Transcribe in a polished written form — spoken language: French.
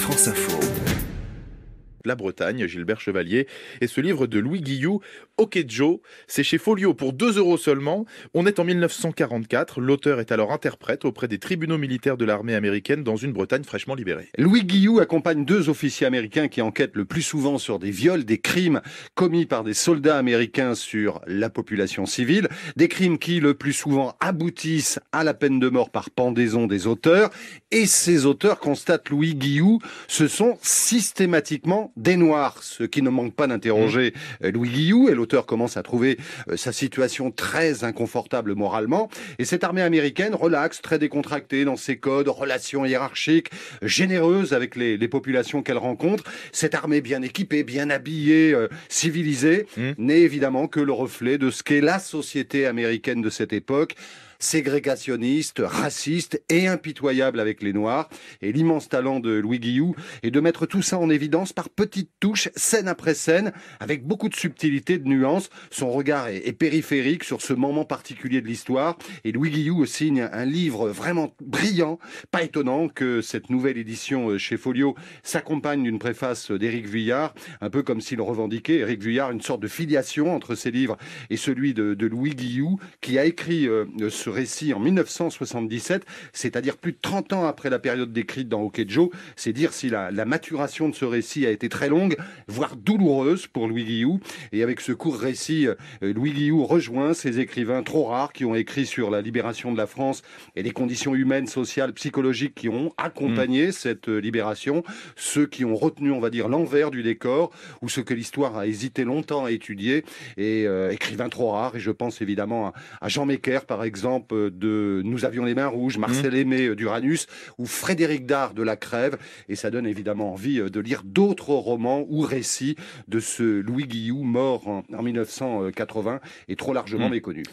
France Info. La Bretagne, Gilbert Chevalier, et ce livre de Louis Guillou, Okedjo, c'est chez Folio pour 2 € seulement. On est en 1944, l'auteur est alors interprète auprès des tribunaux militaires de l'armée américaine dans une Bretagne fraîchement libérée. Louis Guillou accompagne 2 officiers américains qui enquêtent le plus souvent sur des viols, des crimes commis par des soldats américains sur la population civile, des crimes qui le plus souvent aboutissent à la peine de mort par pendaison des auteurs. Et ces auteurs, constate Louis Guillou, ce sont systématiquement des Noirs, ce qui ne manque pas d'interroger Louis Guillou, et l'auteur commence à trouver sa situation très inconfortable moralement. Et cette armée américaine relaxe, très décontractée dans ses codes, relations hiérarchiques, généreuse avec les populations qu'elle rencontre. Cette armée bien équipée, bien habillée, civilisée, n'est évidemment que le reflet de ce qu'est la société américaine de cette époque. Ségrégationniste, raciste et impitoyable avec les Noirs. Et l'immense talent de Louis Guillou est de mettre tout ça en évidence par petites touches, scène après scène, avec beaucoup de subtilité, de nuances. Son regard est périphérique sur ce moment particulier de l'histoire. Et Louis Guillou signe un livre vraiment brillant. Pas étonnant que cette nouvelle édition chez Folio s'accompagne d'une préface d'Éric Vuillard, un peu comme s'il revendiquait, Éric Vuillard, une sorte de filiation entre ses livres et celui de Louis Guillou, qui a écrit ce récit en 1977, c'est-à-dire plus de 30 ans après la période décrite dans Okedjo. C'est dire si la maturation de ce récit a été très longue, voire douloureuse pour Louis Guillou. Et avec ce court récit, Louis Guillou rejoint ces écrivains trop rares qui ont écrit sur la libération de la France et les conditions humaines, sociales, psychologiques qui ont accompagné cette libération. Ceux qui ont retenu, on va dire, l'envers du décor, ou ce que l'histoire a hésité longtemps à étudier. Et écrivains trop rares, et je pense évidemment à Jean Mecker, par exemple, de Nous avions les mains rouges, Marcel Aimé d'Uranus, ou Frédéric Dard de La Crève. Et ça donne évidemment envie de lire d'autres romans ou récits de ce Louis Guillou, mort en 1980 et trop largement méconnu.